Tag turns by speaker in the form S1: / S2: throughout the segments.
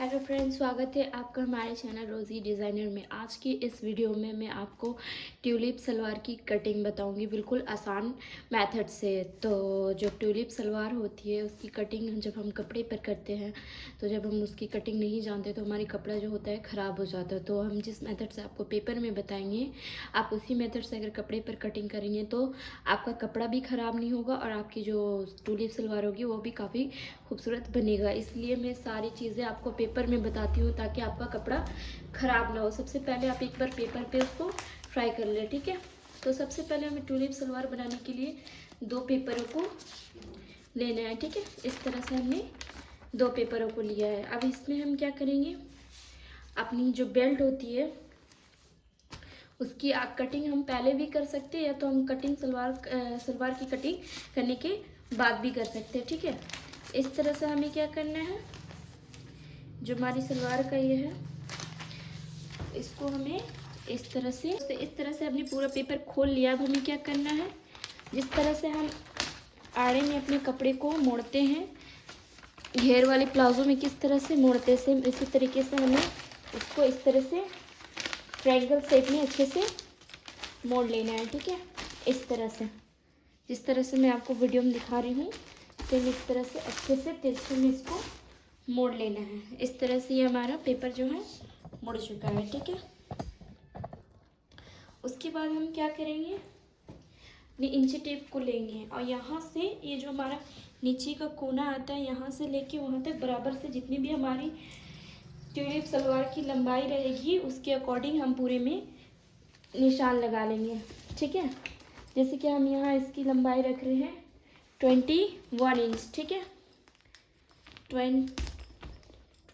S1: Hello friends, स्वागत है आपका हमारे चैनल रोज़ी डिज़ाइनर में। आज की इस वीडियो में मैं आपको ट्यूलिप सलवार की कटिंग बताऊंगी बिल्कुल आसान मेथड से। तो जो ट्यूलिप सलवार होती है उसकी कटिंग जब हम कपड़े पर करते हैं, तो जब हम उसकी कटिंग नहीं जानते तो हमारी कपड़ा जो होता है ख़राब हो जाता है। तो हम जिस मेथड से आपको पेपर में बताएंगे, आप उसी मेथड से अगर कपड़े पर कटिंग करेंगे तो आपका कपड़ा भी ख़राब नहीं होगा और आपकी जो ट्यूलिप सलवार होगी वो भी काफ़ी खूबसूरत बनेगा। इसलिए मैं सारी चीज़ें आपको पेपर में बताती हूँ ताकि आपका कपड़ा ख़राब ना हो। सबसे पहले आप एक बार पेपर पे उसको फ्राई कर लें, ठीक है। तो सबसे पहले हमें ट्यूलिप सलवार बनाने के लिए 2 पेपरों को लेना है, ठीक है। इस तरह से हमने 2 पेपरों को लिया है। अब इसमें हम क्या करेंगे, अपनी जो बेल्ट होती है उसकी कटिंग हम पहले भी कर सकते हैं या तो हम कटिंग सलवार की कटिंग करने के बाद भी कर सकते हैं, ठीक है। इस तरह से हमें क्या करना है, जो हमारी सलवार का ये है इसको हमें इस तरह से हमने पूरा पेपर खोल लिया। अब हमें क्या करना है, जिस तरह से हम आड़े में अपने कपड़े को मोड़ते हैं, घेर वाले प्लाजो में किस तरह से मोड़ते हैं, सेम इसी तरीके से हमें इसको इस तरह से ट्रायंगल शेप में अच्छे से मोड़ लेना है, ठीक है। इस तरह से, जिस तरह से मैं आपको वीडियो में दिखा रही हूँ, सेम इस तरह से अच्छे से तिरछे में इसको मोड़ लेना है। इस तरह से ये हमारा पेपर जो है मुड़ चुका है, ठीक है। उसके बाद हम क्या करेंगे, अपनी इंची टेप को लेंगे और यहाँ से ये जो हमारा नीचे का कोना आता है, यहाँ से लेके वहाँ तक बराबर से जितनी भी हमारी ट्यूलिप सलवार की लंबाई रहेगी उसके अकॉर्डिंग हम पूरे में निशान लगा लेंगे, ठीक है। जैसे कि हम यहाँ इसकी लंबाई रख रहे हैं 21 इंच, ठीक है।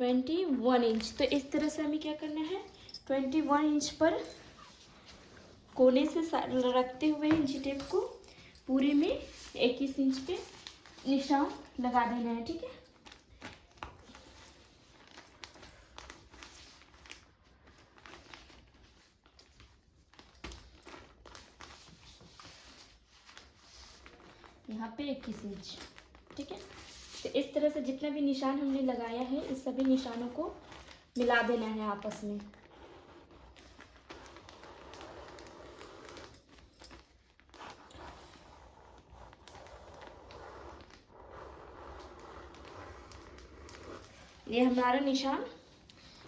S1: 21 इंच। तो इस तरह से हमें क्या करना है, 21 इंच पर कोने से रखते हुए इंची टेप को पूरे में 21 इंच पे निशान लगा देना है, ठीक है। यहाँ पे 21 इंच, ठीक है। तो इस तरह से जितना भी निशान हमने लगाया है इस सभी निशानों को मिला देना है आपस में। ये हमारा निशान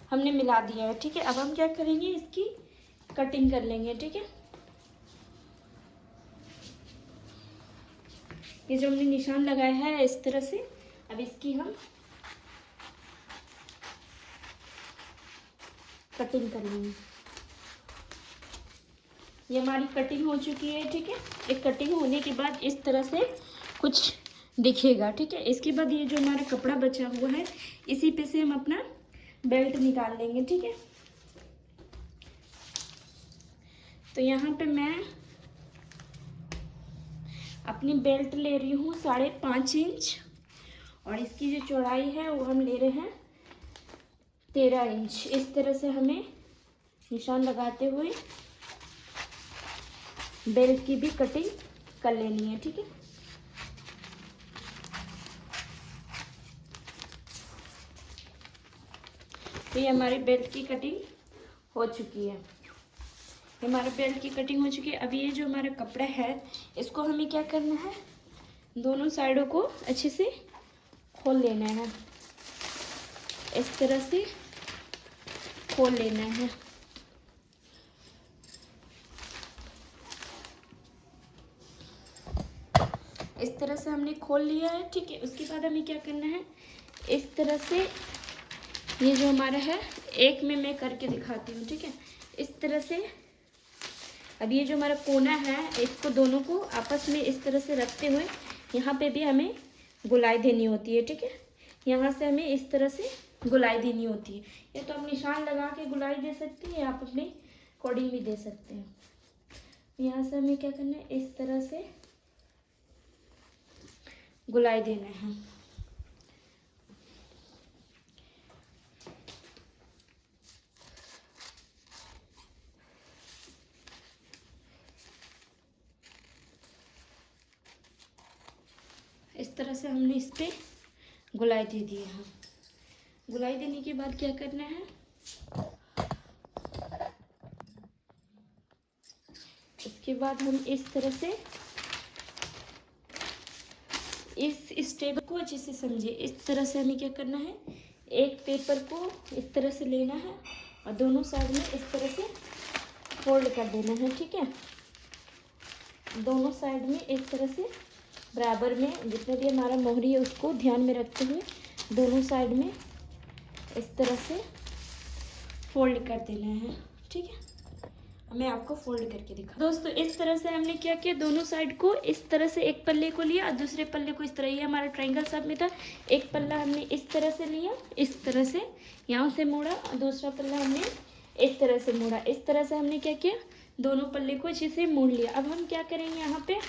S1: हमने मिला दिया है, ठीक है। अब हम क्या करेंगे, इसकी कटिंग कर लेंगे, ठीक है। ये जो हमने निशान लगाया है इस तरह से, अब इसकी हम कटिंग कर लेंगे। ये हमारी कटिंग हो चुकी है, ठीक है। एक कटिंग होने के बाद इस तरह से कुछ दिखेगा, ठीक है। इसके बाद ये जो हमारा कपड़ा बचा हुआ है इसी पे से हम अपना बेल्ट निकाल लेंगे, ठीक है। तो यहाँ पे मैं अपनी बेल्ट ले रही हूँ 5.5 इंच और इसकी जो चौड़ाई है वो हम ले रहे हैं 13 इंच। इस तरह से हमें निशान लगाते हुए बेल्ट की भी कटिंग कर लेनी है, ठीक है। तो ये हमारे बेल्ट की कटिंग हो चुकी है। ये हमारा बेल्ट की कटिंग हो चुकी है। अभी ये जो हमारा कपड़ा है इसको हमें क्या करना है, दोनों साइडों को अच्छे से खोल लेना है। इस तरह से खोल लेना है। इस तरह से हमने खोल लिया है, ठीक है। उसके बाद हमें क्या करना है, इस तरह से ये जो हमारा है एक में मैं करके दिखाती हूँ, ठीक है। इस तरह से अब ये जो हमारा कोना है इसको दोनों को आपस में इस तरह से रखते हुए यहाँ पे भी हमें गुलाई देनी होती है, ठीक है। यहाँ से हमें इस तरह से गुलाई देनी होती है। या तो हम निशान लगा के गुलाई दे सकते हैं या आप अपने अकॉर्डिंग भी दे सकते हैं। यहाँ से हमें क्या करना है, इस तरह से गुलाई देना है। इस तरह से हमने इस पे गुलाई दे दी है। गुलाई देने के बाद क्या करना है, इसके बाद हम इस तरह से इस स्टेप को अच्छे से समझिए। इस तरह से हमें क्या करना है, एक पेपर को इस तरह से लेना है और दोनों साइड में इस तरह से फोल्ड कर देना है। ठीक है, दोनों साइड में इस तरह से बराबर में जितने भी हमारा मोहरी है उसको ध्यान में रखते हुए दोनों साइड में इस तरह से फोल्ड कर देना है। ठीक है, मैं आपको फोल्ड करके दिखा। दोस्तों इस तरह से हमने क्या किया, दोनों साइड को इस तरह से एक पल्ले को लिया और दूसरे पल्ले को इस तरह, ये हमारा ट्रायंगल शेप में था, एक पल्ला हमने इस तरह से लिया, इस तरह से यहाँ से मोड़ा और दूसरा पल्ला हमने इस तरह से मोड़ा। इस तरह से हमने क्या किया, दोनों पल्ले को अच्छे से मोड़ लिया। अब हम क्या करेंगे, यहाँ पे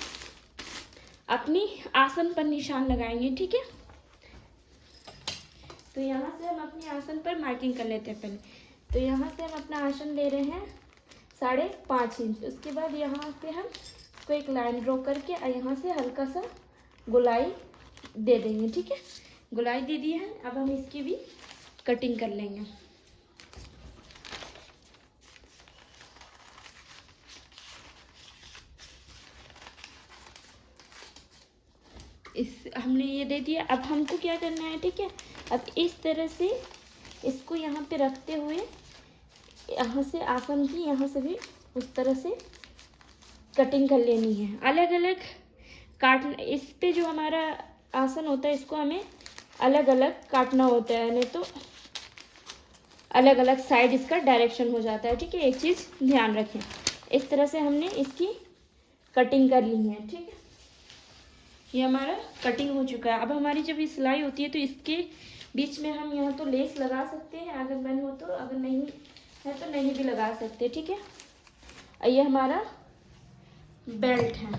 S1: अपनी आसन पर निशान लगाएंगे। ठीक है, तो यहाँ से हम अपने आसन पर मार्किंग कर लेते हैं पहले। तो यहाँ से हम अपना आसन ले रहे हैं 5.5 इंच। उसके बाद यहाँ पे हम इसको एक लाइन ड्रॉ करके और यहाँ से हल्का सा गोलाई दे देंगे। ठीक है, गोलाई दे दी है। अब हम इसकी भी कटिंग कर लेंगे। हमने ये दे दिया। अब हमको क्या करना है, ठीक है, अब इस तरह से इसको यहाँ पे रखते हुए यहाँ से आसन की यहाँ से भी उस तरह से कटिंग कर लेनी है। अलग अलग काट, इस पे जो हमारा आसन होता है इसको हमें अलग अलग काटना होता है, नहीं तो अलग अलग साइड इसका डायरेक्शन हो जाता है। ठीक है, एक चीज़ ध्यान रखें, इस तरह से हमने इसकी कटिंग कर ली है। ठीक है, ये हमारा कटिंग हो चुका है। अब हमारी जब ये सिलाई होती है तो इसके बीच में हम यहाँ तो लेस लगा सकते हैं अगर मन हो तो, अगर नहीं है तो नहीं भी लगा सकते। ठीक है, ये हमारा बेल्ट है।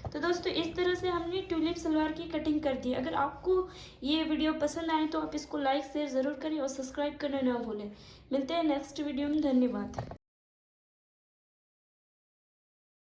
S1: तो दोस्तों इस तरह से हमने ट्यूलिप सलवार की कटिंग कर दी। अगर आपको ये वीडियो पसंद आए तो आप इसको लाइक शेयर ज़रूर करें और सब्सक्राइब करना ना भूलें। मिलते हैं नेक्स्ट वीडियो में, धन्यवाद।